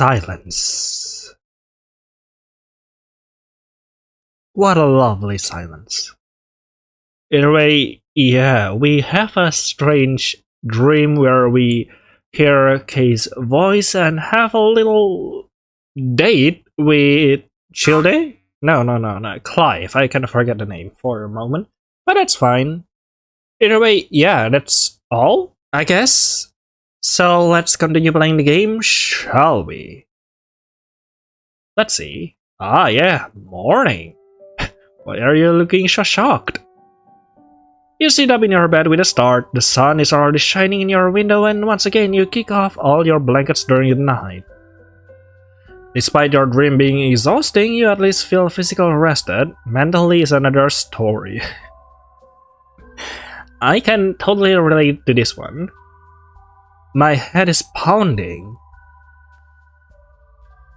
Silence. What a lovely silence. Anyway, yeah, we have a strange dream where we hear Kay's voice and have a little date with Childe? No, Clive. I kind of forget the name for a moment, but that's fine. Anyway, yeah, that's all, I guess. So let's continue playing the game, shall we? Let's see. Ah, yeah, morning. Why are you looking so shocked? You sit up in your bed with a start, the sun is already shining in your window, and once again you kick off all your blankets during the night. Despite your dream being exhausting, you at least feel physically rested. Mentally is another story. I can totally relate to this one. My head is pounding.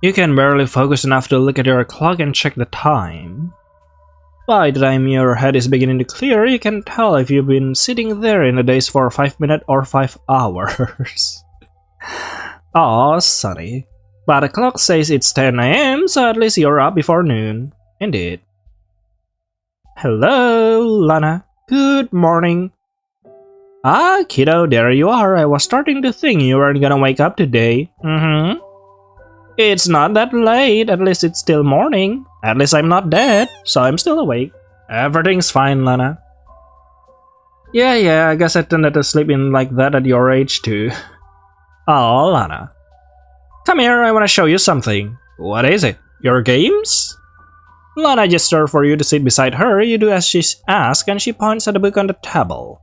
You can barely focus enough to look at your clock and check the time. By the time your head is beginning to clear, you can tell if you've been sitting there in the days for 5 minutes or 5 hours. Aw, sunny. But the clock says it's 10 AM, so at least you're up before noon. Indeed. Hello, Lana. Good morning. Ah, kiddo, there you are. I was starting to think you weren't gonna wake up today. It's not that late, at least it's still morning. At least I'm not dead, so I'm still awake. Everything's fine, Lana. Yeah, I guess I tended to sleep in like that at your age too. Oh, Lana. Come here, I wanna show you something. What is it? Your games? Lana gestured for you to sit beside her. You do as she asks, and she points at the book on the table.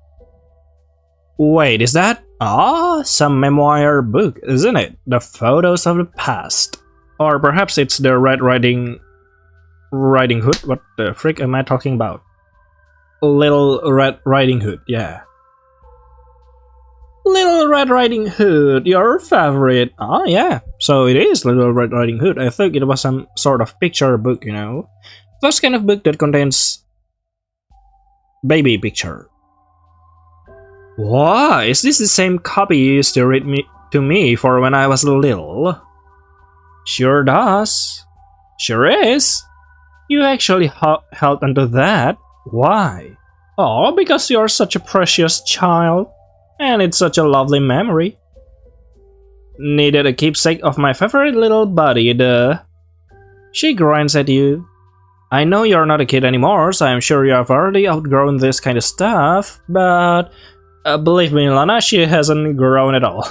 Wait, is that? Ah, some memoir book, isn't it? The photos of the past. Or perhaps it's the Red Riding Hood? What the frick am I talking about? Little Red Riding Hood, yeah. Little Red Riding Hood, your favorite. Ah, yeah. So it is Little Red Riding Hood. I thought it was some sort of picture book, you know. Those kind of book that contains baby picture. Wow, is this the same copy you used to read to me for when I was little? Sure does. Sure is. You actually held onto that. Why? Oh, because you're such a precious child. And it's such a lovely memory. Needed a keepsake of my favorite little buddy, duh. She grins at you. I know you're not a kid anymore, so I'm sure you have already outgrown this kind of stuff, but believe me, Lana, she hasn't grown at all.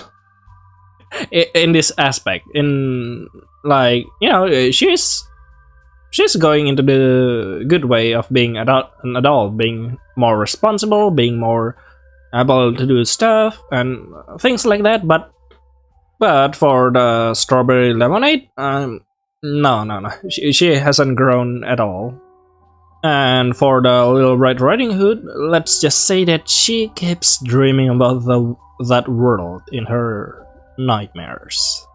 In this aspect, in like, you know, she's going into the good way of being an adult, being more responsible, being more able to do stuff and things like that. But for the strawberry lemonade, no, she hasn't grown at all. And for the Little Red Riding Hood, let's just say that she keeps dreaming about that world in her nightmares.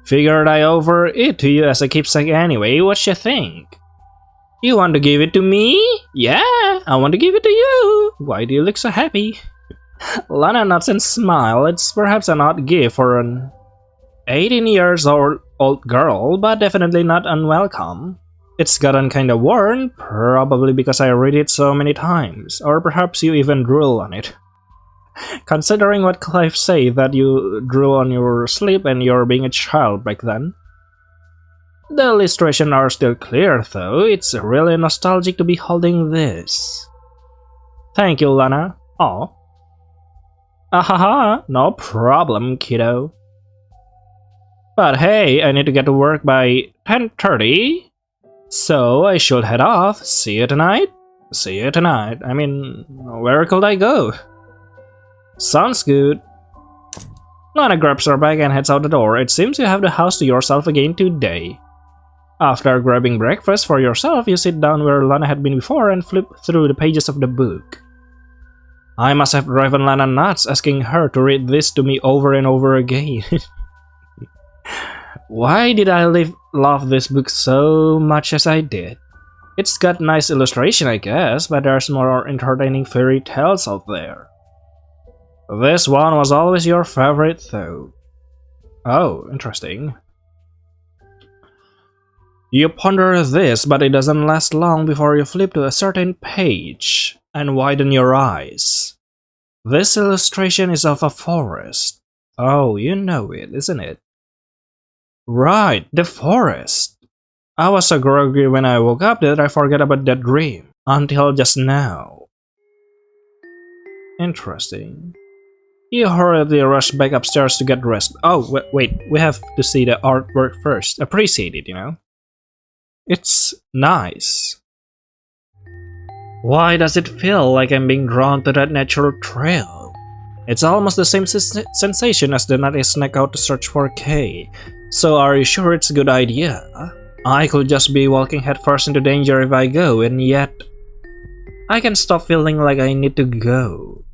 Figured I offer it to you as a keepsake anyway. What you think? You want to give it to me? Yeah, I want to give it to you. Why do you look so happy? Lana nods and smiles. It's perhaps an odd gift for an 18 years old girl, but definitely not unwelcome. It's gotten kinda worn, probably because I read it so many times, or perhaps you even drool on it. Considering what Clive said, that you drew on your sleep and you're being a child back then. The illustrations are still clear though. It's really nostalgic to be holding this. Thank you, Lana. Aw. Ahaha, no problem, kiddo. But hey, I need to get to work by 10:30. So I should head off. See you tonight? See you tonight. I mean, where could I go? Sounds good. Lana grabs her bag and heads out the door. It seems you have the house to yourself again today. After grabbing breakfast for yourself, you sit down where Lana had been before and flip through the pages of the book. I must have driven Lana nuts asking her to read this to me over and over again. Why did I love this book so much as I did? It's got nice illustration, I guess, but there's more entertaining fairy tales out there. This one was always your favorite though. Oh, interesting. You ponder this, but it doesn't last long before you flip to a certain page and widen your eyes. This illustration is of a forest. Oh, you know it, isn't it? Right, the forest. I was so groggy when I woke up that I forgot about that dream. Until just now. Interesting. You hurriedly rush back upstairs to get dressed. Oh, wait, we have to see the artwork first. Appreciate it, you know? It's nice. Why does it feel like I'm being drawn to that natural trail? It's almost the same sensation as the night I snuck out to search for Kay. So are you sure it's a good idea? I could just be walking headfirst into danger if I go, and yet I can stop feeling like I need to go.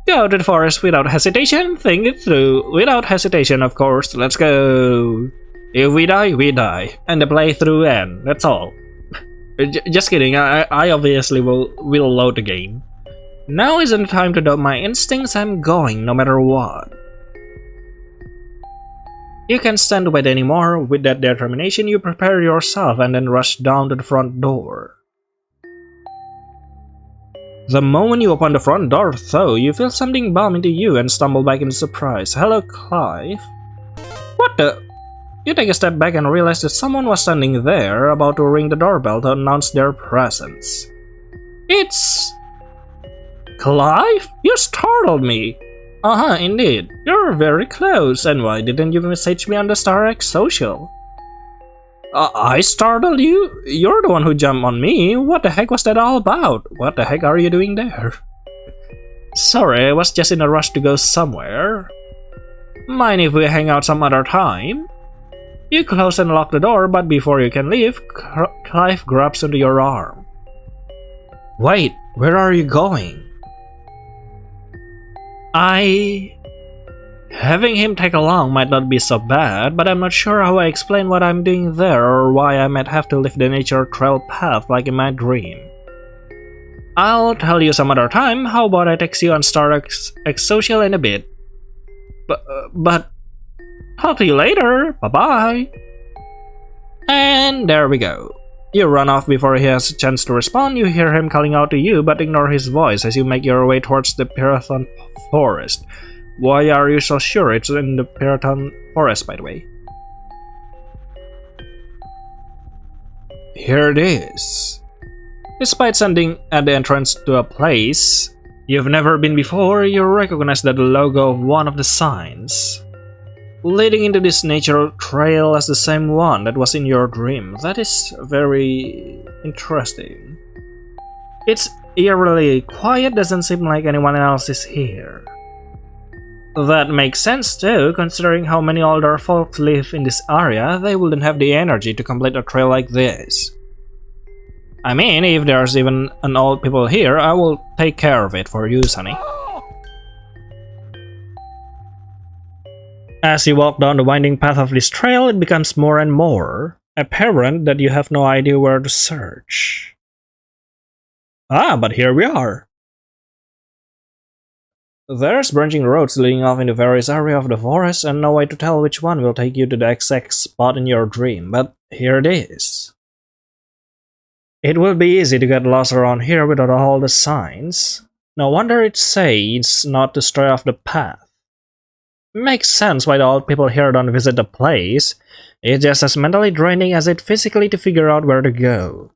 Go to the forest without hesitation, think it through. Without hesitation, of course, let's go. If we die, we die. And the playthrough ends, that's all. Just kidding, I obviously will load the game. Now isn't the time to doubt my instincts, I'm going no matter what. You can't stand to wait anymore. With that determination, you prepare yourself and then rush down to the front door. The moment you open the front door, though, you feel something bump into you and stumble back in surprise. Hello, Clive. What the? You take a step back and realize that someone was standing there, about to ring the doorbell to announce their presence. It's... Clive? You startled me! Uh-huh, indeed. You're very close, and why didn't you message me on the StarX social? I startled you? You're the one who jumped on me. What the heck was that all about? What the heck are you doing there? Sorry, I was just in a rush to go somewhere. Mind if we hang out some other time? You close and lock the door, but before you can leave, Clive grabs onto your arm. Wait, where are you going? Having him tag along might not be so bad, but I'm not sure how I explain what I'm doing there or why I might have to leave the nature trail path like in my dream. I'll tell you some other time. How about I text you on StarX social in a bit? But talk to you later. Bye-bye. And there we go. You run off before he has a chance to respond. You hear him calling out to you, but ignore his voice as you make your way towards the Pyrathon forest. Why are you so sure it's in the Pyrathon forest, by the way? Here it is. Despite standing at the entrance to a place you've never been before, you recognize the logo of one of the signs. Leading into this natural trail as the same one that was in your dream. That is very interesting. It's eerily quiet, doesn't seem like anyone else is here. That makes sense too, considering how many older folks live in this area. They wouldn't have the energy to complete a trail like this. I mean, if there's even an old people here, I will take care of it for you, Sonny. As you walk down the winding path of this trail, it becomes more and more apparent that you have no idea where to search. Ah, but here we are. There's branching roads leading off into various areas of the forest, and no way to tell which one will take you to the exact spot in your dream, but here it is. It will be easy to get lost around here without all the signs. No wonder it says not to stray off the path. Makes sense why the old people here don't visit the place. It's just as mentally draining as it physically to figure out where to go.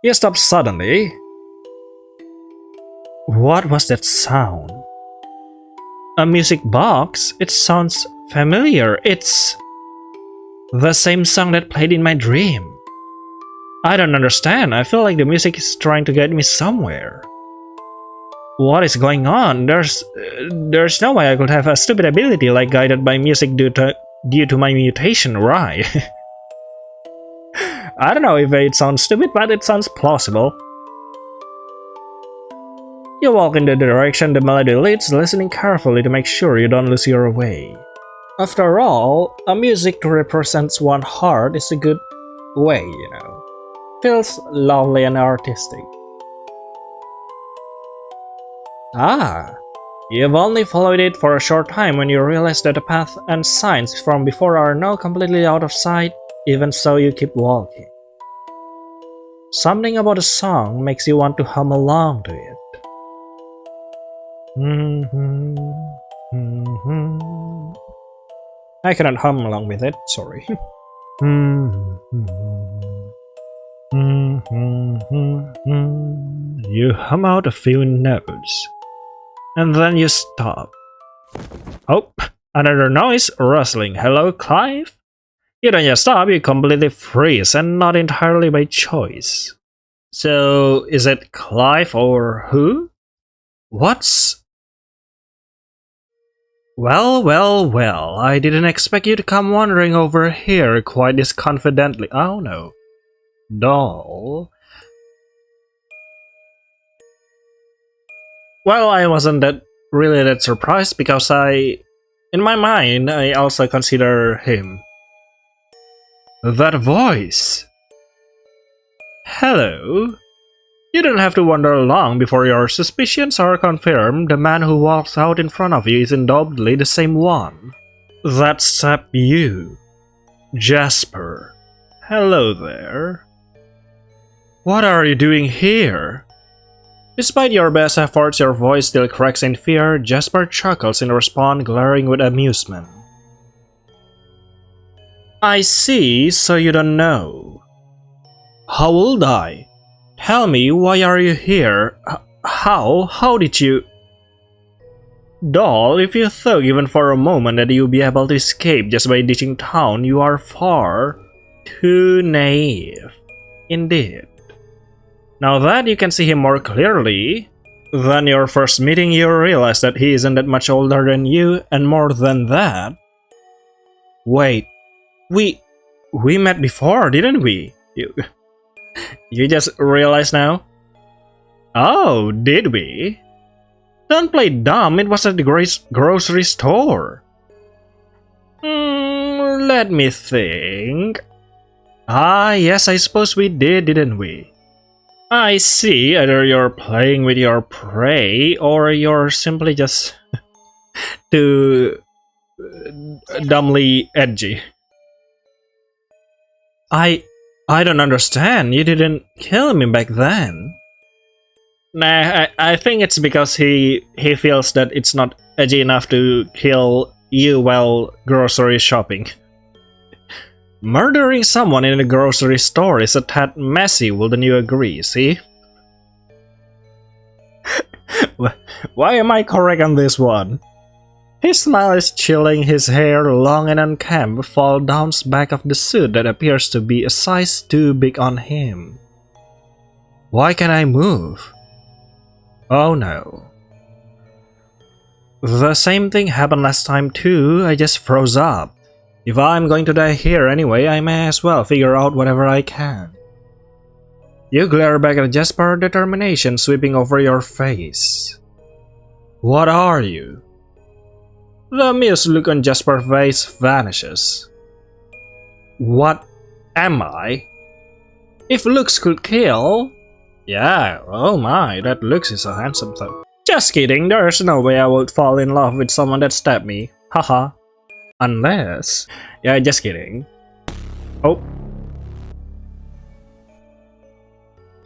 You stop suddenly. What was that sound? A music box? It sounds familiar. It's the same song that played in my dream. I don't understand. I feel like the music is trying to get me somewhere. What is going on? There's no way I could have a stupid ability like guided by music due to my mutation, right? I don't know if it sounds stupid, but it sounds plausible. You walk in the direction the melody leads, listening carefully to make sure you don't lose your way. After all, a music to represent one's heart is a good way, you know. Feels lovely and artistic. Ah, You've only followed it for a short time when you realize that the path and signs from before are now completely out of sight. Even so, you keep walking. Something about the song makes you want to hum along to it. I cannot hum along with it, sorry. You hum out a few notes, and then you stop. Oh, another noise, rustling. Hello, Clive? You don't just stop, you completely freeze, and not entirely by choice. So, is it Clive or who? What's... Well, I didn't expect you to come wandering over here quite this confidently. Oh no. Doll. Well, I wasn't really that surprised because in my mind, I also consider him. That voice. Hello. You don't have to wonder long before your suspicions are confirmed. The man who walks out in front of you is undoubtedly the same one. That's you. Jasper. Hello there. What are you doing here? Despite your best efforts, your voice still cracks in fear. Jasper chuckles in response, glaring with amusement. I see, so you don't know. How would I? Tell me, why are you here? How did you... Doll, if you thought even for a moment that you'll be able to escape just by ditching town, you are far too naive. Indeed. Now that you can see him more clearly than your first meeting, you realize that he isn't that much older than you, and more than that... Wait, we met before, didn't we? You just realize now? Oh, did we? Don't play dumb, it was at the grocery store. Let me think. Ah, yes, I suppose we did, didn't we? I see, either you're playing with your prey, or you're simply just too dumbly edgy. I don't understand, you didn't kill me back then. Nah, I think it's because he feels that it's not edgy enough to kill you while grocery shopping. Murdering someone in a grocery store is a tad messy, wouldn't you agree, see? Why am I correct on this one? His smile is chilling, his hair, long and unkempt, falls down the back of the suit that appears to be a size too big on him. Why can't I move? Oh no. The same thing happened last time too, I just froze up. If I'm going to die here anyway, I may as well figure out whatever I can. You glare back at Jasper, determination sweeping over your face. What are you? The amused look on Jasper's face vanishes. What am I? If looks could kill... Yeah, oh my, that looks is a handsome though. Just kidding, there's no way I would fall in love with someone that stabbed me. Haha. Unless... Yeah, just kidding. Oh.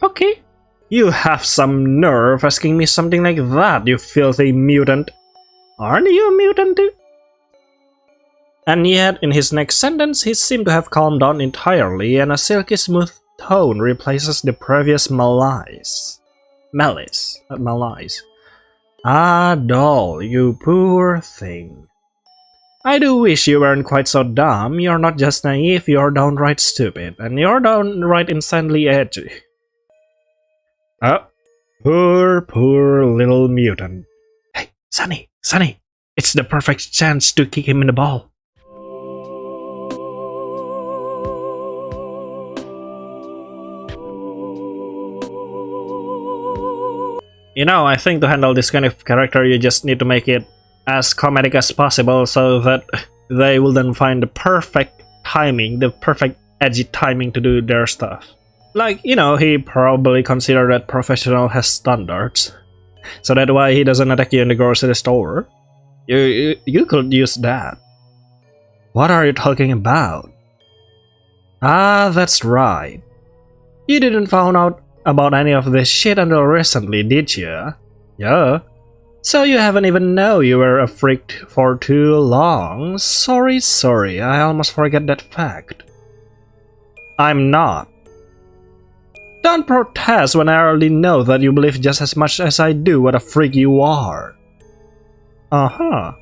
Okay. You have some nerve asking me something like that, you filthy mutant. Aren't you a mutant too? And yet, in his next sentence, he seemed to have calmed down entirely, and a silky smooth tone replaces the previous malice. Malice, not malice. Ah, doll, you poor thing. I do wish you weren't quite so dumb. You're not just naive, you're downright stupid, and you're downright insanely edgy. Oh, poor little mutant. Hey, Sonny, it's the perfect chance to kick him in the ball. You know, I think to handle this kind of character, you just need to make it as comedic as possible so that they will then find the perfect timing, the perfect edgy timing to do their stuff. Like, you know, he probably considered that professional has standards. So that's why he doesn't attack you in the grocery store. You could use that. What are you talking about? Ah, that's right. You didn't find out about any of this shit until recently, did you? Yeah. So you haven't even known you were a freak for too long. Sorry, I almost forgot that fact. I'm not. Don't protest when I already know that you believe just as much as I do what a freak you are. Uh-huh.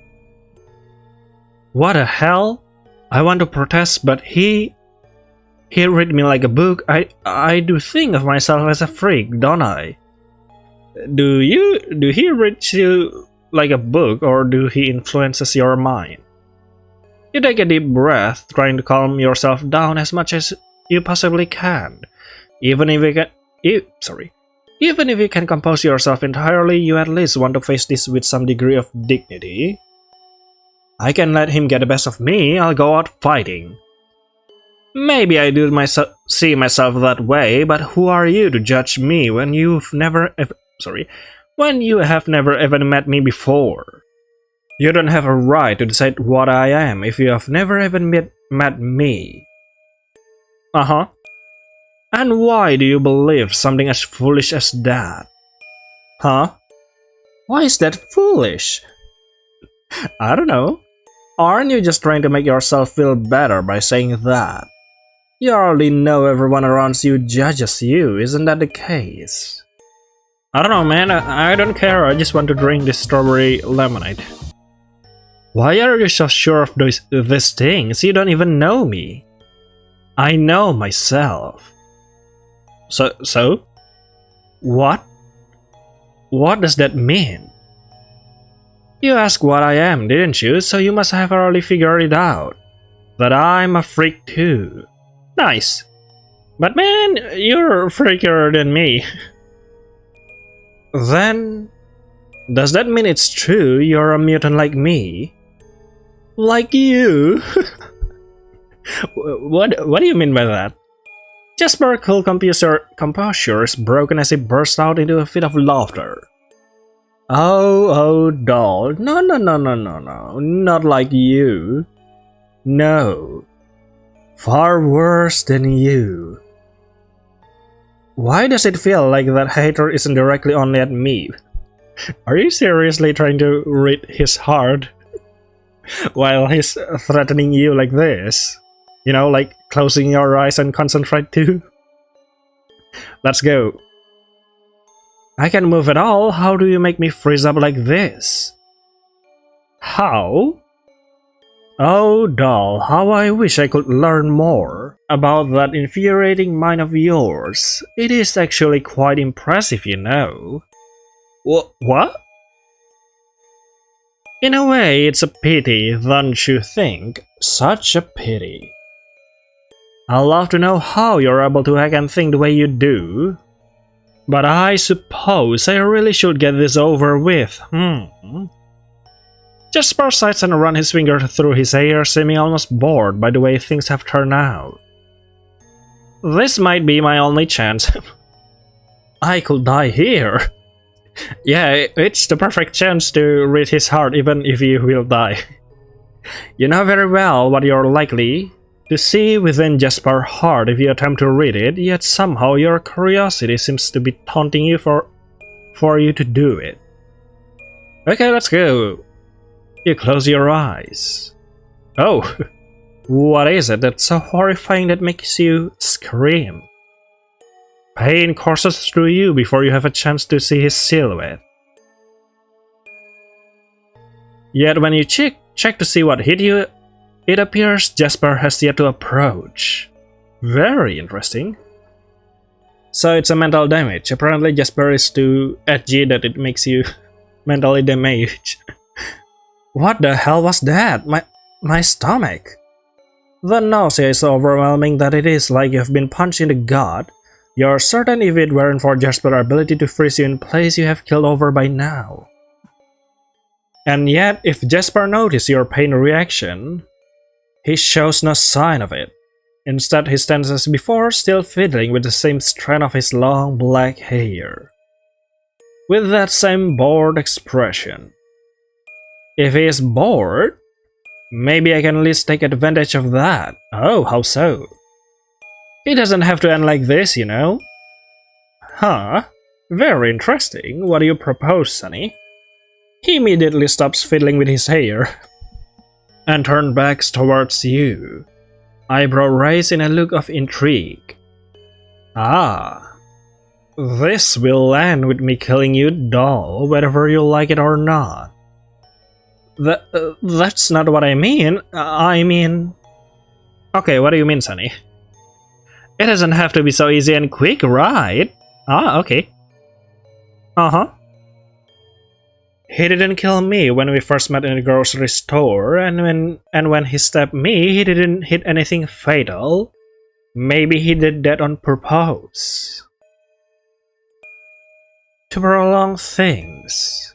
What the hell? I want to protest, but he read me like a book. I do think of myself as a freak, don't I? Do he read you like a book, or do he influences your mind? You take a deep breath, trying to calm yourself down as much as you possibly can. Even if you can compose yourself entirely, you at least want to face this with some degree of dignity. I can let him get the best of me. I'll go out fighting. Maybe I do see myself that way, but who are you to judge me when you have never even met me before? You don't have a right to decide what I am if you have never even met me. Uh-huh. And why do you believe something as foolish as that? Huh? Why is that foolish? I don't know. Aren't you just trying to make yourself feel better by saying that? You already know everyone around you judges you, isn't that the case? I don't know, man. I don't care. I just want to drink this strawberry lemonade. Why are you so sure of these things? You don't even know me. I know myself. So? What? What does that mean? You asked what I am, didn't you? So you must have already figured it out. That I'm a freak too. Nice. But man, you're freakier than me. Then, does that mean it's true you're a mutant like me? Like you? What do you mean by that? Jasper's cool composure is broken as he burst out into a fit of laughter. Oh, doll. No, not like you. No. Far worse than you. Why does it feel like that hater isn't directly only at me? Are you seriously trying to read his heart? While he's threatening you like this? You know, like closing your eyes and concentrate too? Let's go. I can't move at all. How do you make me freeze up like this? How? Oh, doll, how I wish I could learn more about that infuriating mind of yours. It is actually quite impressive, you know. What? In a way, it's a pity, don't you think? Such a pity. I'd love to know how you're able to act and think the way you do. But I suppose I really should get this over with. Jasper sighs and runs his finger through his hair, seeming almost bored by the way things have turned out. This might be my only chance. I could die here. Yeah, it's the perfect chance to read his heart even if you will die. You know very well what you're likely to see within Jasper's heart if you attempt to read it, yet somehow your curiosity seems to be taunting you for you to do it. Okay, let's go. You close your eyes. Oh, what is it that's so horrifying that makes you scream? Pain courses through you before you have a chance to see his silhouette. Yet when you check to see what hit you, it appears Jasper has yet to approach. Very interesting. So it's a mental damage. Apparently Jasper is too edgy that it makes you mentally damaged. What the hell was that? My stomach. The nausea is so overwhelming that it is like you've been punched in the gut. You're certain if it weren't for Jasper's ability to freeze you in place, you have killed over by now. And yet, if Jasper noticed your pain reaction, he shows no sign of it. Instead, he stands as before, still fiddling with the same strand of his long black hair. with that same bored expression. If he is bored, maybe I can at least take advantage of that. Oh, how so? It doesn't have to end like this, you know. Huh? Very interesting. What do you propose, Sonny? He immediately stops fiddling with his hair and turns back towards you, eyebrow raised in a look of intrigue. Ah, this will end with me killing you, doll, whether you like it or not. That's not what I mean. I mean... Okay, what do you mean, Sonny? It doesn't have to be so easy and quick, right? Ah, okay. Uh-huh. He didn't kill me when we first met in the grocery store, and when he stabbed me, he didn't hit anything fatal. Maybe he did that on purpose. To prolong things.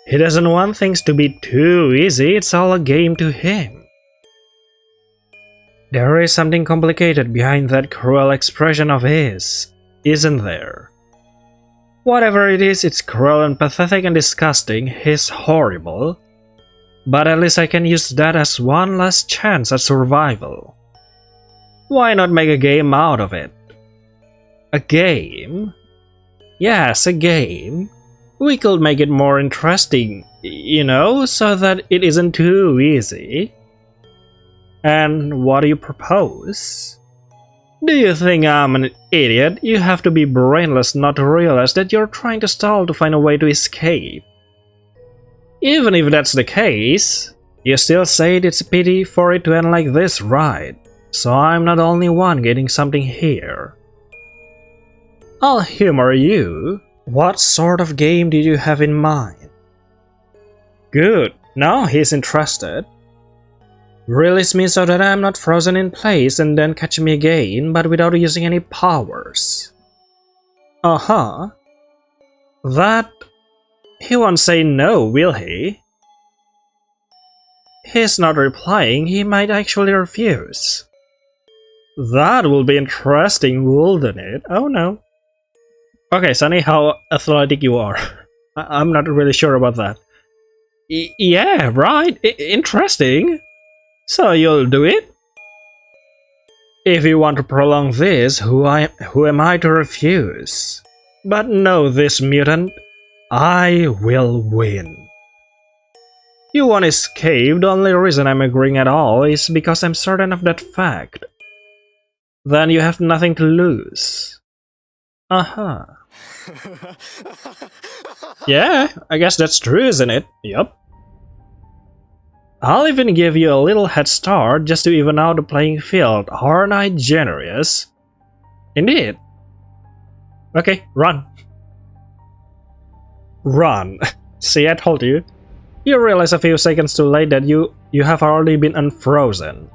He doesn't want things to be too easy, it's all a game to him. There is something complicated behind that cruel expression of his, isn't there? Whatever it is, it's cruel and pathetic and disgusting, he's horrible. But at least I can use that as one last chance at survival. Why not make a game out of it? A game? Yes, a game. We could make it more interesting, you know, so that it isn't too easy. And what do you propose? Do you think I'm an idiot? You have to be brainless not to realize that you're trying to stall to find a way to escape. Even if that's the case, you still say it's a pity for it to end like this, right? So I'm not the only one getting something here. I'll humor you. What sort of game did you have in mind? Good, now he's interested. Release me so that I'm not frozen in place and then catch me again, but without using any powers. Uh-huh. That... He won't say no, will he? He's not replying, he might actually refuse. That will be interesting, wouldn't it? Oh no. Okay, Sonny, how athletic you are. I'm not really sure about that. Yeah, right, interesting. So you'll do it? If you want to prolong this, who am I to refuse? But know this, mutant, I will win. You won't escape, the only reason I'm agreeing at all is because I'm certain of that fact. Then you have nothing to lose. Uh-huh. Yeah, I guess that's true, isn't it? Yup. I'll even give you a little head start just to even out the playing field. Aren't I generous? Indeed. Okay, run. Run. See, I told you. You realize a few seconds too late that you have already been unfrozen.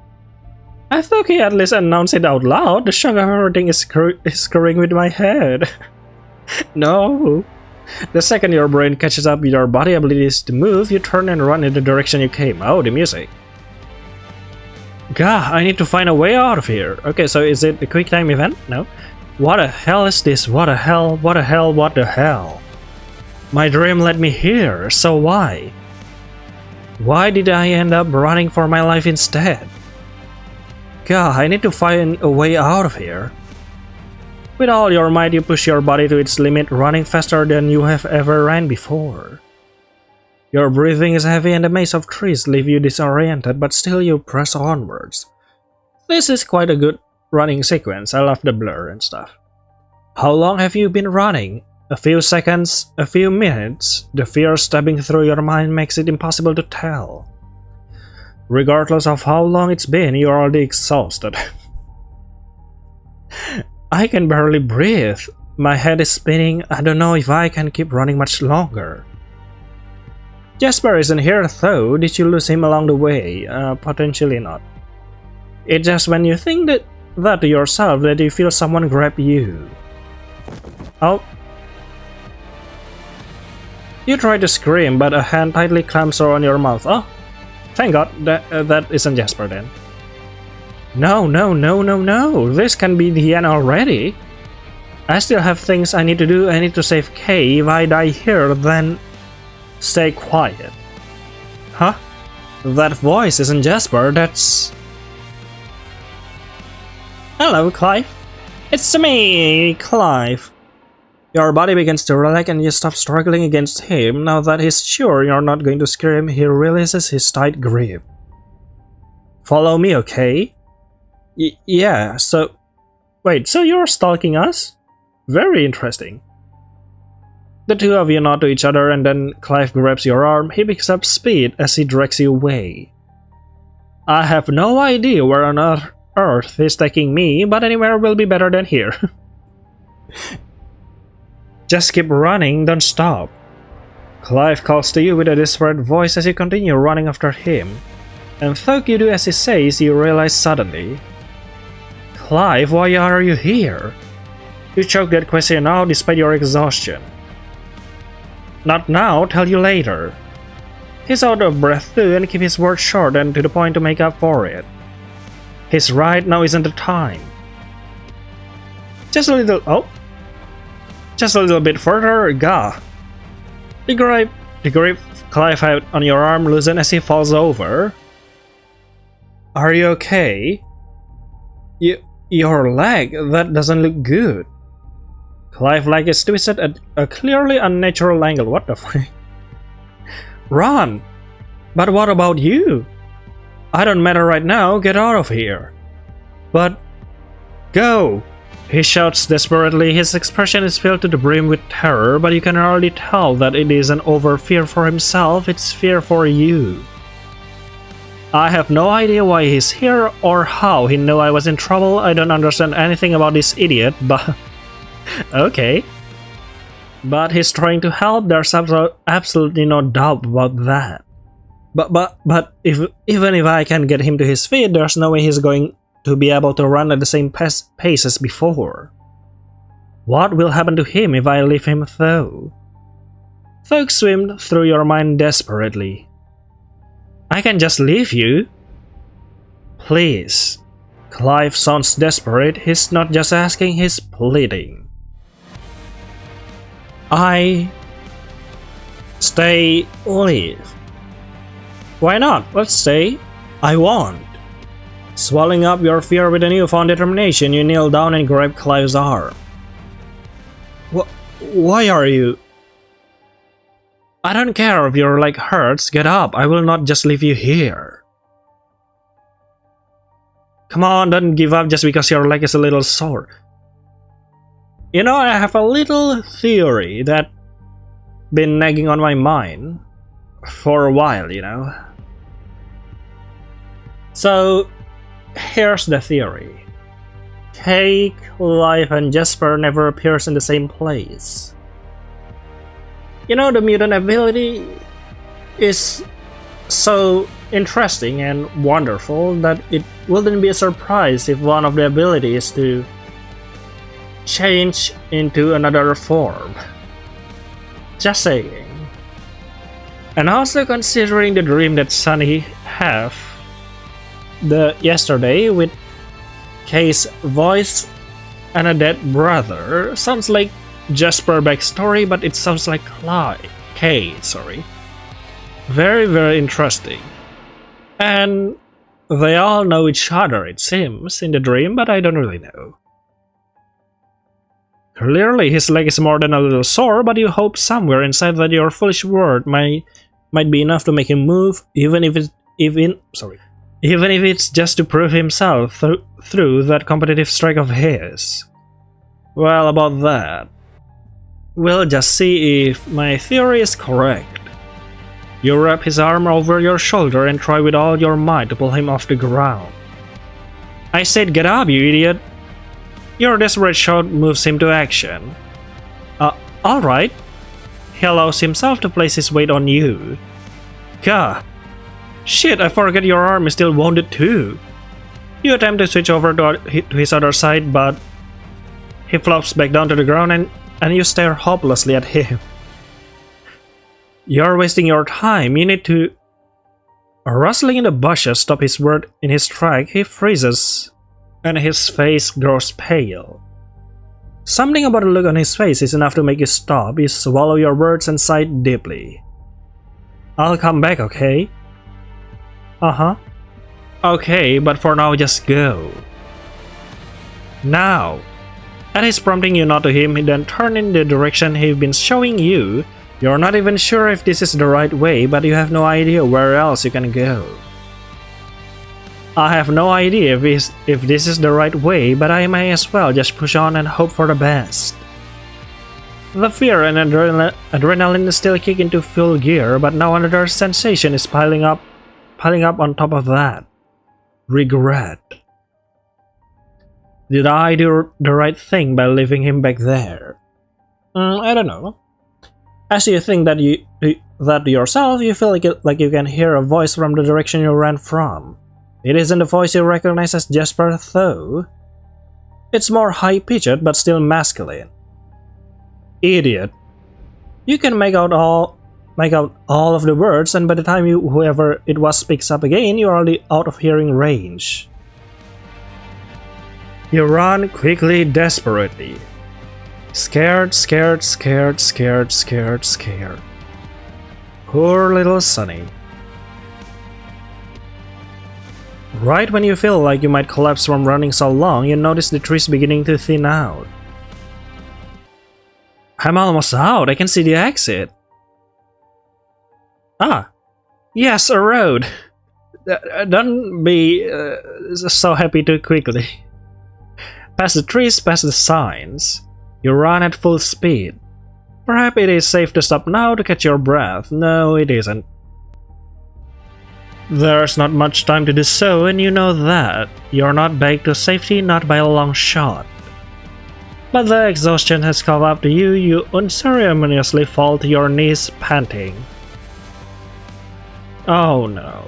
I thought he at least announced it out loud. The shock of everything is screwing with my head. No. The second your brain catches up with your body abilities to move, you turn and run in the direction you came. Oh, the music. Gah, I need to find a way out of here. Okay, so is it a quick time event? No. What the hell is this? What the hell? What the hell? What the hell? My dream led me here, so why? Why did I end up running for my life instead? Gah, I need to find a way out of here. With all your might, you push your body to its limit, running faster than you have ever ran before. Your breathing is heavy and the maze of trees leave you disoriented, but still you press onwards. This is quite a good running sequence. I love the blur and stuff. How long have you been running? A few seconds? A few minutes? The fear stabbing through your mind makes it impossible to tell. Regardless of how long it's been, you're already exhausted. I can barely breathe. My head is spinning. I don't know if I can keep running much longer. Jasper isn't here though. Did you lose him along the way? Potentially not. It's just when you think that to yourself that you feel someone grab you. Oh. You try to scream, but a hand tightly clamps around your mouth. Oh, thank God that isn't Jasper then. No, no, no, no, no. This can be the end already. I still have things I need to do. I need to save Kay. If I die here, then stay quiet. Huh? That voice isn't Jasper, that's... Hello, Clive. It's me, Clive. Your body begins to relax and you stop struggling against him. Now that he's sure you're not going to scare him, he releases his tight grip. Follow me, okay? Yeah, so... Wait, so you're stalking us? Very interesting. The two of you nod to each other and then Clive grabs your arm. He picks up speed as he drags you away. I have no idea where on earth he's taking me, but anywhere will be better than here. Just keep running, don't stop. Clive calls to you with a desperate voice as you continue running after him. And though you do as he says, you realize suddenly. Clive, why are you here? You choke that question out despite your exhaustion. Not now, tell you later. He's out of breath too and keeps his words short and to the point to make up for it. He's right, now isn't the time. Just a little bit further, gah. The grip Clive had on your arm loosens as he falls over. Are you okay? Your leg, that doesn't look good. Clive's leg is twisted at a clearly unnatural angle. What the fuck? Run! But what about you? I don't matter right now, get out of here. But... Go! He shouts desperately. His expression is filled to the brim with terror, but you can already tell that it isn't over fear for himself, it's fear for you. I have no idea why he's here or how he knew I was in trouble. I don't understand anything about this idiot, but... okay. But he's trying to help, there's absolutely no doubt about that. But even if I can get him to his feet, there's no way he's going to be able to run at the same pace as before. What will happen to him if I leave him though? Thoughts swim through your mind desperately. I can just leave you? Please. Clive sounds desperate. He's not just asking, he's pleading. Stay, leave. Why not? Let's stay. I won't. Swallowing up your fear with a newfound determination, you kneel down and grab Clive's arm. Why are you... I don't care if your leg hurts, get up, I will not just leave you here. Come on, don't give up just because your leg is a little sore. You know, I have a little theory that been nagging on my mind for a while, you know. So, here's the theory. Kay, Clive, and Jasper never appears in the same place. You know, the mutant ability is so interesting and wonderful that it wouldn't be a surprise if one of the abilities to change into another form. Just saying. And also considering the dream that Sunny had yesterday with Kay's voice and a dead brother, sounds like Jasper backstory, but it sounds like Kay. Very, very interesting. And they all know each other, it seems, in the dream, but I don't really know. Clearly, his leg is more than a little sore, but you hope somewhere inside that your foolish word might be enough to make him move, even if it's just to prove himself through that competitive streak of his. Well, about that, we'll just see if my theory is correct. You wrap his arm over your shoulder and try with all your might to pull him off the ground. I said get up, you idiot! Your desperate shout moves him to action. Alright. He allows himself to place his weight on you. Gah! Shit, I forget your arm is still wounded too. You attempt to switch over to his other side, but he flops back down to the ground and you stare hopelessly at him. You're wasting your time, you need to... A rustling in the bushes stops his word in his track. He freezes, and his face grows pale. Something about the look on his face is enough to make you stop. You swallow your words and sigh deeply. I'll come back, okay? Uh-huh. Okay, but for now just go. Now. At his prompting you nod to him, he then turned in the direction he's been showing you. You're not even sure if this is the right way, but you have no idea where else you can go. I have no idea if this is the right way, but I may as well just push on and hope for the best. The fear and adrenaline still kick into full gear, but now another sensation is piling up on top of that. Regret. Did I do the right thing by leaving him back there? I don't know. As you think that yourself, you feel like you can hear a voice from the direction you ran from. It isn't the voice you recognize as Jasper, though. It's more high-pitched but still masculine. Idiot. You can make out all of the words, and by the time whoever it was speaks up again, you're already out of hearing range. You run quickly, desperately. Scared. Poor little Sonny. Right when you feel like you might collapse from running so long, you notice the trees beginning to thin out. I'm almost out, I can see the exit. Ah, yes, a road. Don't be so happy too quickly. Past the trees, past the signs. You run at full speed. Perhaps it is safe to stop now to catch your breath. No, it isn't. There's not much time to do so, and you know that. You're not back to safety, not by a long shot. But the exhaustion has caught up to you. You unceremoniously fall to your knees, panting. Oh no.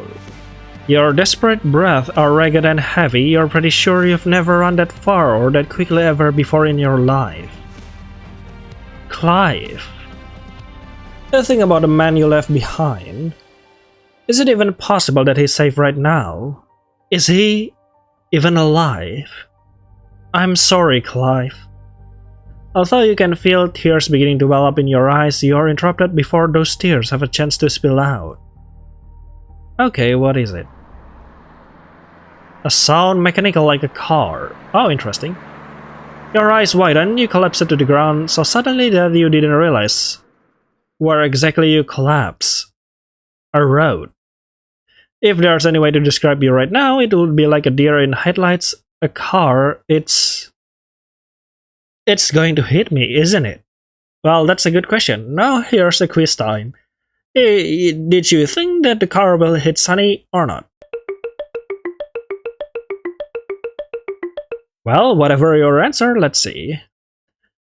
Your desperate breaths are ragged and heavy. You're pretty sure you've never run that far or that quickly ever before in your life. Clive. The thing about the man you left behind. Is it even possible that he's safe right now? Is he even alive? I'm sorry, Clive. Although you can feel tears beginning to well up in your eyes, you're interrupted before those tears have a chance to spill out. Okay, what is it? A sound mechanical like a car. Oh, interesting. Your eyes widen, you collapse to the ground so suddenly that you didn't realize where exactly you collapse. A road. If there's any way to describe you right now, it would be like a deer in headlights. A car, it's going to hit me, isn't it? Well, that's a good question. Now here's the quiz time. Did you think that the car will hit Sunny or not? Well, whatever your answer, let's see.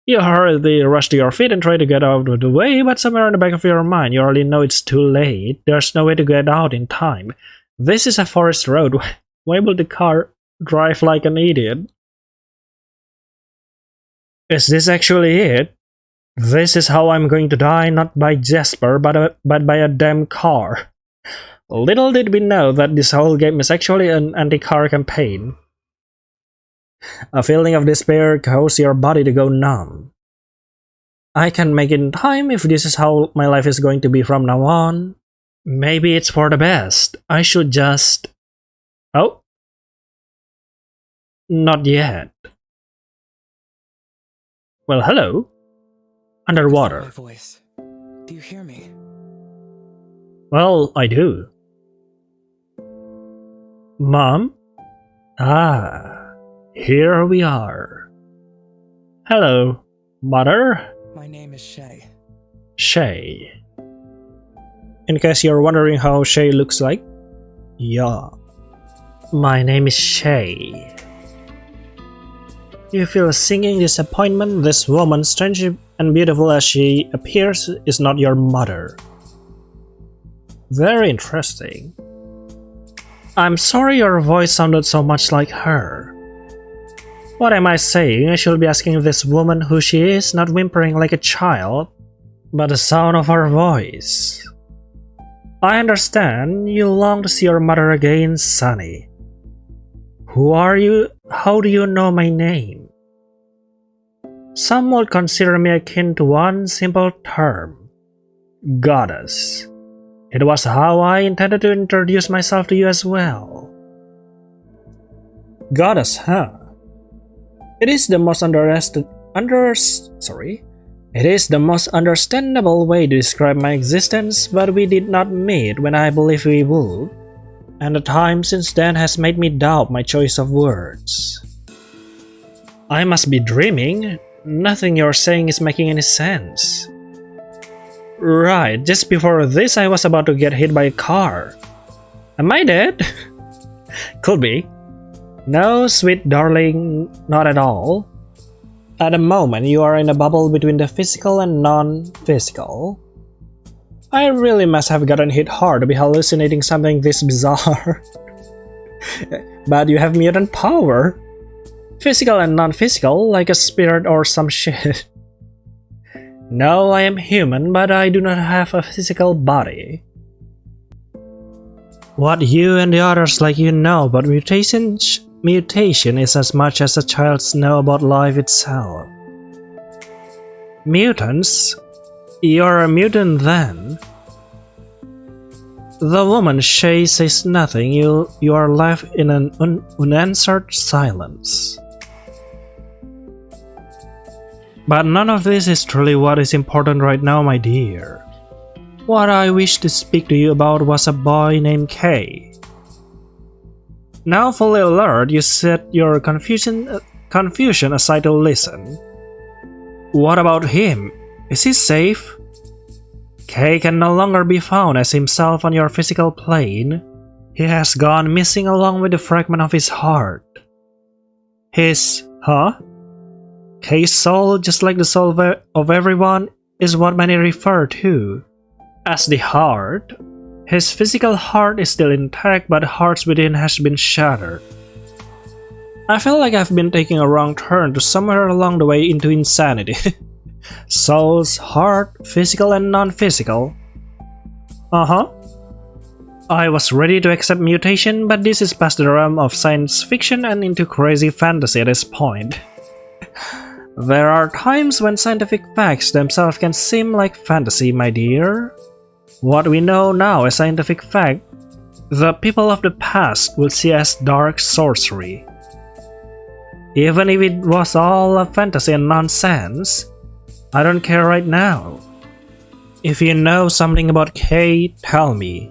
You hurriedly rush to your feet and try to get out of the way, but somewhere in the back of your mind, you already know it's too late. There's no way to get out in time. This is a forest road. Why will the car drive like an idiot? Is this actually it? This is how I'm going to die, not by Jasper, but by a damn car. Little did we know that this whole game is actually an anti-car campaign. A feeling of despair causes your body to go numb. I can make it in time if this is how my life is going to be from now on. Maybe it's for the best. I should just... Oh? Not yet. Well, hello. Underwater. My voice. Do you hear me? Well, I do. Mom? Ah. Here we are. Hello, Mother. My name is Shay. Shay. In case you're wondering how Shay looks like, yeah. My name is Shay. You feel a sinking disappointment. This woman, strange and beautiful as she appears, is not your mother. Very interesting. I'm sorry your voice sounded so much like her. What am I saying? I should be asking this woman who she is, not whimpering like a child, but the sound of her voice. I understand you long to see your mother again, Sonny. Who are you? How do you know my name? Some would consider me akin to one simple term: goddess. It was how I intended to introduce myself to you as well. Goddess, huh? It is the most understandable way to describe my existence, but we did not meet when I believed we would, and the time since then has made me doubt my choice of words. I must be dreaming. Nothing you're saying is making any sense. Right, just before this I was about to get hit by a car. Am I dead? Could be. No, sweet darling, not at all. At the moment, you are in a bubble between the physical and non-physical. I really must have gotten hit hard to be hallucinating something this bizarre. But you have mutant power. Physical and non-physical, like a spirit or some shit. No, I am human, but I do not have a physical body. What you and the others like you know about mutation is as much as the childs know about life itself. Mutants? You're a mutant then? The woman Shay says nothing. You are left in an unanswered silence. But none of this is truly what is important right now, my dear. What I wish to speak to you about was a boy named Kay. Now fully alert, you set your confusion aside to listen. What about him? Is he safe? Kay can no longer be found as himself on your physical plane. He has gone missing along with the fragment of his heart. Kay's soul, just like the soul of everyone, is what many refer to as the heart. His physical heart is still intact, but the heart within has been shattered. I feel like I've been taking a wrong turn to somewhere along the way into insanity. Souls, heart, physical and non-physical. I was ready to accept mutation, but this is past the realm of science fiction and into crazy fantasy at this point. There are times when scientific facts themselves can seem like fantasy, my dear. What we know now as scientific fact, the people of the past will see as dark sorcery. Even if it was all a fantasy and nonsense, I don't care right now. If you know something about Kay, tell me.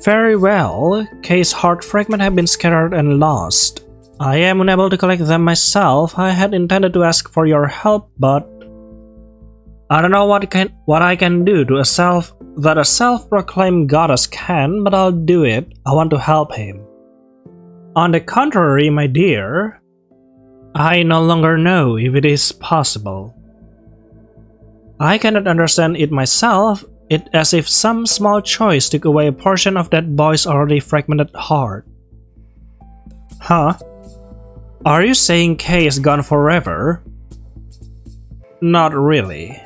Very well, Kay's heart fragment have been scattered and lost. I am unable to collect them myself. I had intended to ask for your help, but I don't know what I can do to a self-proclaimed goddess can, but I'll do it. I want to help him. On the contrary, my dear, I no longer know if it is possible. I cannot understand it myself. It's as if some small choice took away a portion of that boy's already fragmented heart. Are you saying Kay is gone forever? Not really.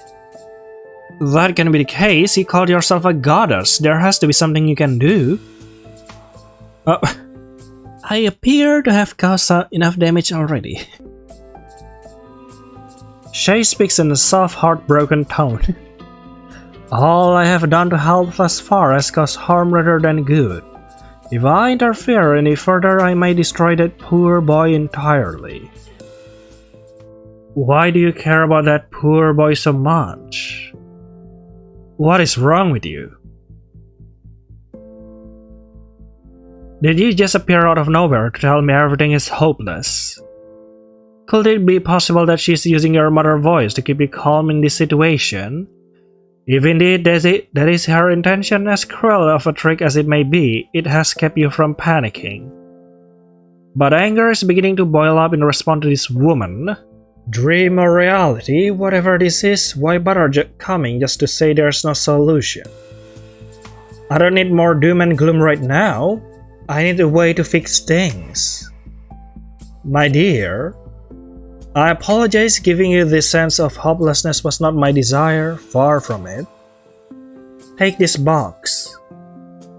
That can be the case. You called yourself a goddess. There has to be something you can do. I appear to have caused enough damage already. Shay speaks in a soft, heartbroken tone. All I have done to help thus far has caused harm rather than good. If I interfere any further, I may destroy that poor boy entirely. Why do you care about that poor boy so much? What is wrong with you? Did you just appear out of nowhere to tell me everything is hopeless? Could it be possible that she's using your mother voice to keep you calm in this situation? If indeed that is her intention, as cruel of a trick as it may be, it has kept you from panicking. But anger is beginning to boil up in response to this woman. Dream or reality, whatever this is, why bother coming just to say there's no solution? I don't need more doom and gloom right now. I need a way to fix things. My dear, I apologize. Giving you this sense of hopelessness was not my desire, far from it. Take this box.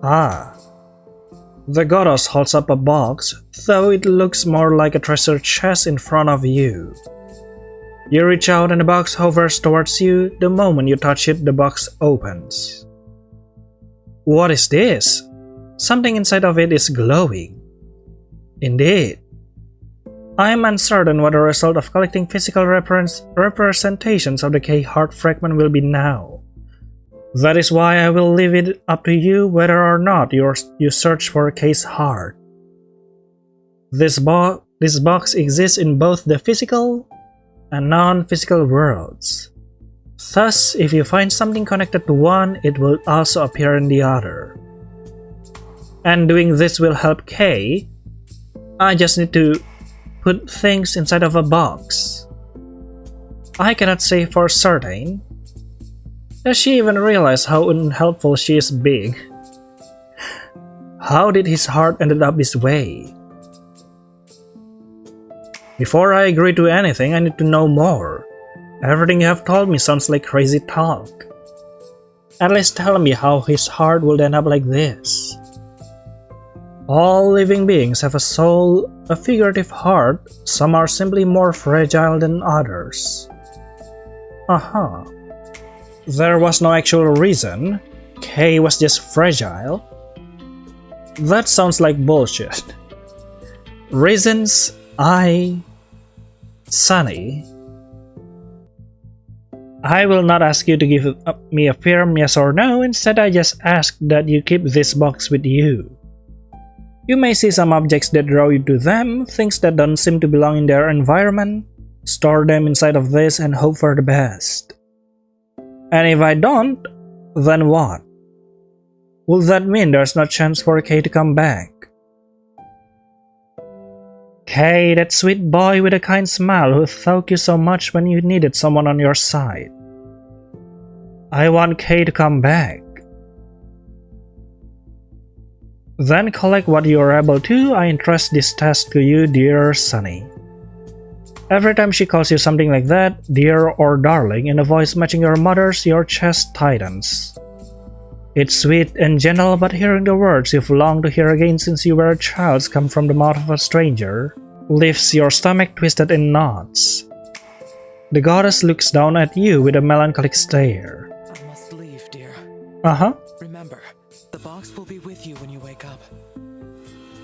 The goddess holds up a box, though it looks more like a treasure chest in front of you. You reach out and the box hovers towards you. The moment you touch it, the box opens. What is this? Something inside of it is glowing. Indeed. I am uncertain what the result of collecting physical representations of the K-Heart fragment will be now. That is why I will leave it up to you whether or not you search for K's heart. This box exists in both the physical and non-physical worlds. Thus, if you find something connected to one, it will also appear in the other. And doing this will help K. I just need to put things inside of a box. I cannot say for certain. Does she even realize how unhelpful she is being? How did his heart ended up this way? Before I agree to anything, I need to know more. Everything you have told me sounds like crazy talk. At least tell me how his heart will end up like this. All living beings have a soul, a figurative heart. Some are simply more fragile than others. There was no actual reason. K was just fragile. That sounds like bullshit. Reasons? Sunny. I will not ask you to give me a firm yes or no. Instead, I just ask that you keep this box with you. You may see some objects that draw you to them, things that don't seem to belong in their environment. Store them inside of this and hope for the best. And if I don't, then what? Will that mean there's no chance for K to come back? K, that sweet boy with a kind smile who thanked you so much when you needed someone on your side. I want K to come back. Then collect what you are able to. I entrust this task to you, dear Sunny. Every time she calls you something like that, dear or darling, in a voice matching your mother's, your chest tightens. It's sweet and gentle, but hearing the words you've longed to hear again since you were a child come from the mouth of a stranger leaves your stomach twisted in knots. The goddess looks down at you with a melancholic stare. I must leave, dear. Remember, the box will be with you when you wake up.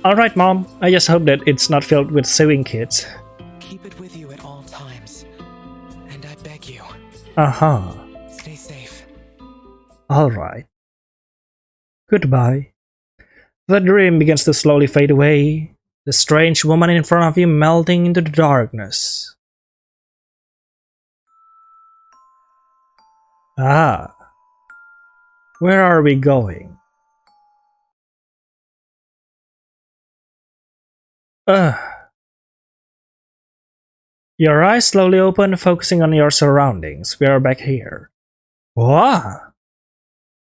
Alright, Mom. I just hope that it's not filled with sewing kits. Keep it with you at all times. And I beg you. Stay safe. Alright. Goodbye. The dream begins to slowly fade away, the strange woman in front of you melting into the darkness. Where are we going? Your eyes slowly open, focusing on your surroundings. We are back here. What?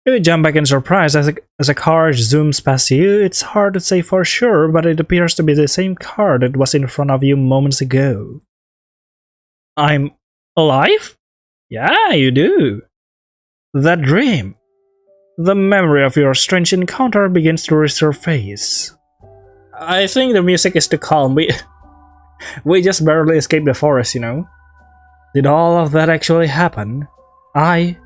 You jump back in surprise as a car zooms past you. It's hard to say for sure, but it appears to be the same car that was in front of you moments ago. I'm alive? Yeah, you do. That dream. The memory of your strange encounter begins to resurface. I think the music is too calm. We just barely escaped the forest, you know. Did all of that actually happen? My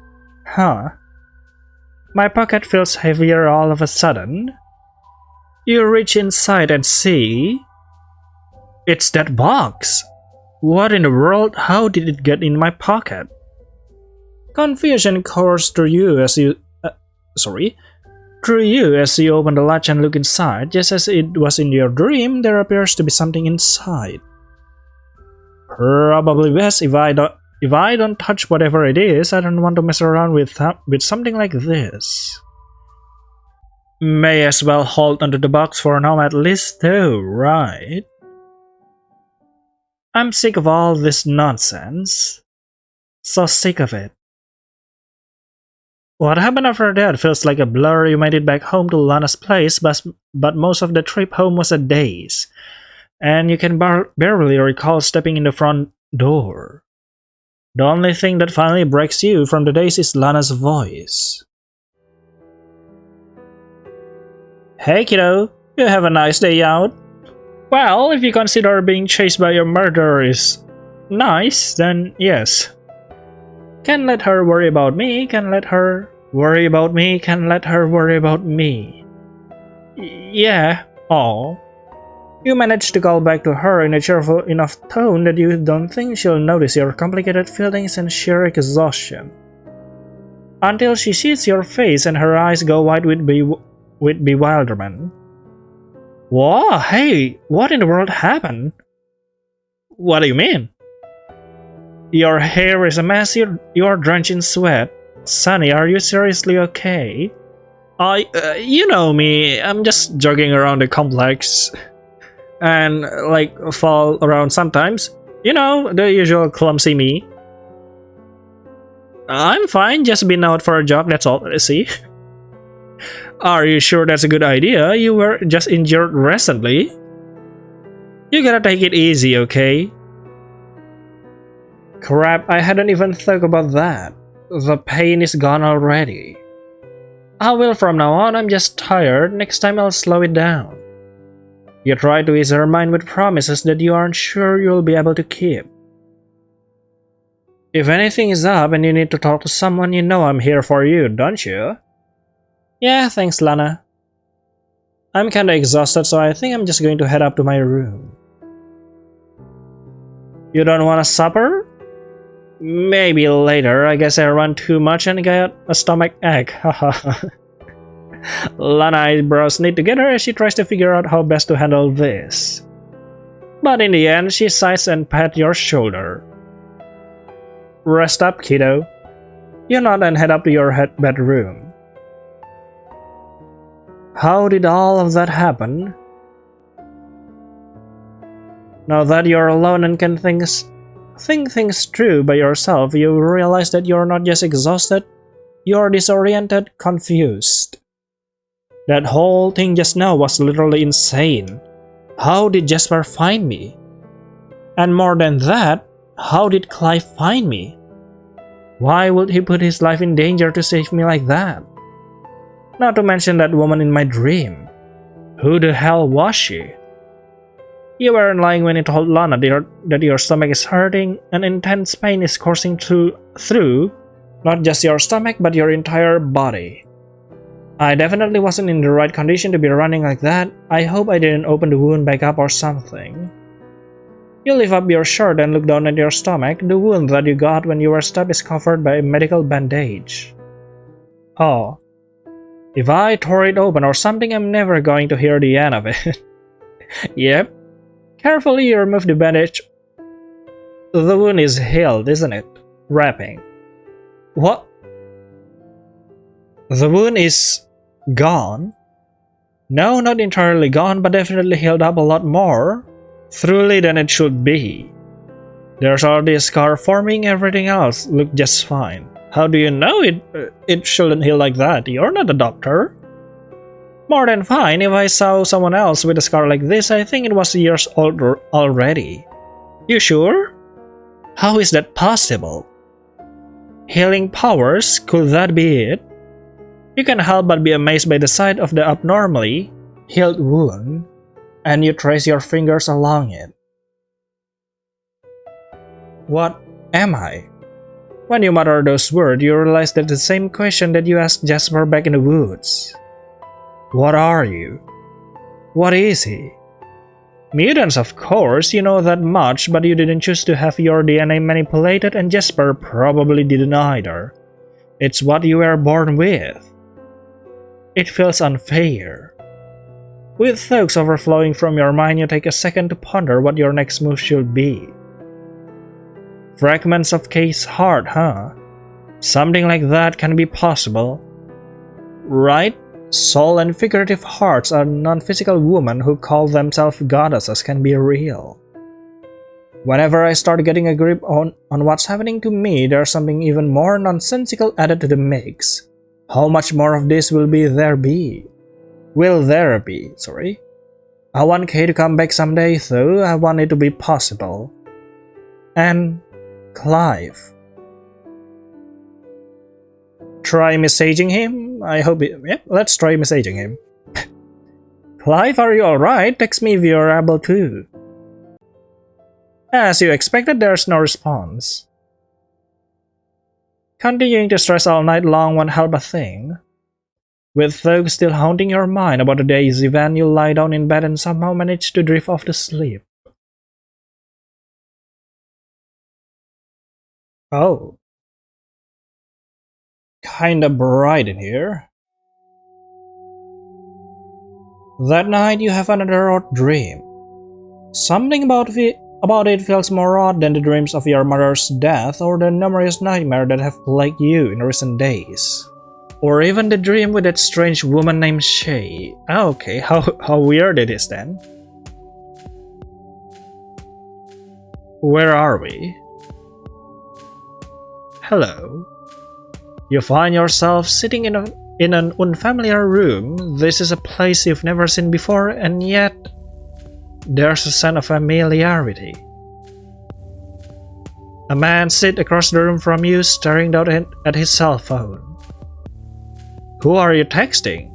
pocket feels heavier all of a sudden. You reach inside and see... It's that box! What in the world? How did it get in my pocket? Confusion coursed through you as you... as you open the latch and look inside. Just as it was in your dream, there appears to be something inside. Probably best if I don't touch whatever it is. I don't want to mess around with something like this. May as well hold onto the box for now at least though, right? I'm sick of all this nonsense. So sick of it. What happened after that feels like a blur. You made it back home to Lana's place, but most of the trip home was a daze. And you can barely recall stepping in the front door. The only thing that finally breaks you from the daze is Lana's voice. Hey kiddo, you have a nice day out? Well, if you consider being chased by your murderer is Nice, then yes. Can let her worry about me, can let her worry about me, can let her worry about me. Yeah, all. You managed to call back to her in a cheerful enough tone that you don't think she'll notice your complicated feelings and sheer exhaustion. Until she sees your face and her eyes go wide with bewilderment. Whoa, hey, what in the world happened? What do you mean? Your hair is a mess, you're drenched in sweat. Sonny, are you seriously okay? You know me, I'm just jogging around the complex and like fall around sometimes. You know, the usual clumsy me. I'm fine, just been out for a jog, that's all, see? Are you sure that's a good idea? You were just injured recently. You gotta take it easy, okay? Crap, I hadn't even thought about that. The pain is gone already. I will from now on, I'm just tired, next time I'll slow it down. You try to ease her mind with promises that you aren't sure you'll be able to keep. If anything is up and you need to talk to someone, you know I'm here for you, don't you? Yeah, thanks, Lana. I'm kinda exhausted, so I think I'm just going to head up to my room. You don't want a supper? Maybe later. I guess I ran too much and got a stomach ache. Haha. Lana eyebrows knit together as she tries to figure out how best to handle this. But in the end, she sighs and pats your shoulder. Rest up, kiddo. You nod and head up to your bedroom. How did all of that happen? Now that you're alone and can think things through by yourself, you realize that you're not just exhausted, you're disoriented, confused. That whole thing just now was literally insane. How did Jasper find me? And more than that, how did Clive find me? Why would he put his life in danger to save me like that? Not to mention that woman in my dream. Who the hell was she? You weren't lying when you told Lana that your stomach is hurting and intense pain is coursing through not just your stomach but your entire body. I definitely wasn't in the right condition to be running like that. I hope I didn't open the wound back up or something. You lift up your shirt and look down at your stomach. The wound that you got when you were stabbed is covered by a medical bandage. Oh. If I tore it open or something, I'm never going to hear the end of it. Yep. Carefully you remove the bandage. The wound is healed, isn't it? Wrapping. What? The wound is gone? No, not entirely gone, but definitely healed up a lot more thoroughly than it should be. There's already a scar forming, everything else looked just fine. How do you know it shouldn't heal like that? You're not a doctor. More than fine. If I saw someone else with a scar like this, I think it was years older already. You sure? How is that possible? Healing powers? Could that be it? You can't help but be amazed by the sight of the abnormally healed wound, and you trace your fingers along it. What am I? When you mutter those words, you realize that the same question that you asked Jasper back in the woods. What are you? What is he? Mutants, of course, you know that much, but you didn't choose to have your DNA manipulated, and Jasper probably didn't either. It's what you were born with. It feels unfair. With thoughts overflowing from your mind, you take a second to ponder what your next move should be. Fragments of Kay's heart, huh? Something like that can be possible. Right? Soul and figurative hearts are non-physical women who call themselves goddesses can be real. Whenever I start getting a grip on what's happening to me, there's something even more nonsensical added to the mix. How much more of this will there be? Sorry. I want Kay to come back someday though, I want it to be possible. And Clive. Try messaging him? I hope yep, let's try messaging him. Clive, are you alright? Text me if you're able to. As you expected, there's no response. Continuing to stress all night long won't help a thing. With thoughts still haunting your mind about the day's event, you lie down in bed and somehow manage to drift off to sleep. Oh. Kinda bright in here. That night you have another odd dream. Something about it feels more odd than the dreams of your mother's death or the numerous nightmares that have plagued you in recent days. Or even the dream with that strange woman named Shay. Okay, how weird it is then. Where are we? Hello. You find yourself sitting in an unfamiliar room. This is a place you've never seen before, and yet there's a sense of familiarity. A man sits across the room from you, staring down at his cell phone. Who are you texting?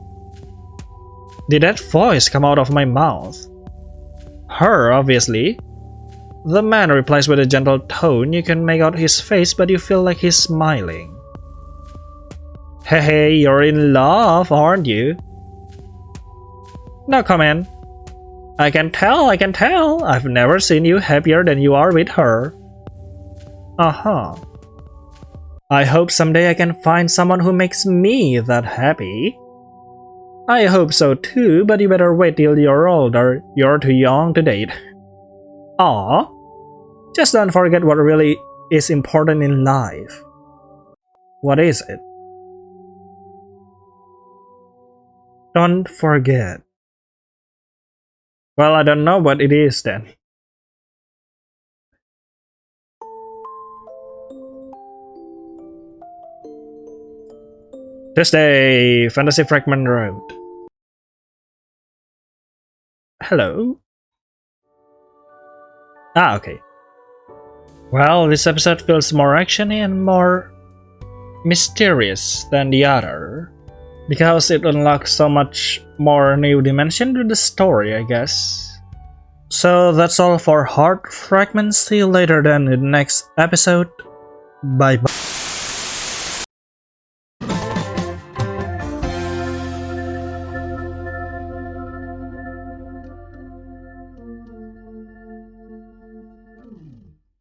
Did that voice come out of my mouth? Her, obviously. The man replies with a gentle tone. You can make out his face, but you feel like he's smiling. Hey, you're in love, aren't you? No comment. I can tell. I've never seen you happier than you are with her. Uh-huh. I hope someday I can find someone who makes me that happy. I hope so too, but you better wait till you're older. You're too young to date. Aw. Just don't forget what really is important in life. What is it? Don't forget. Well, I don't know what it is then. Tuesday, Fantasy Fragment Road. Hello? Ah, okay. Well, this episode feels more actiony and more mysterious than the other, because it unlocks so much more new dimension to the story, I guess. So that's all for Heart Fragments. See you later then in the next episode. Bye bye.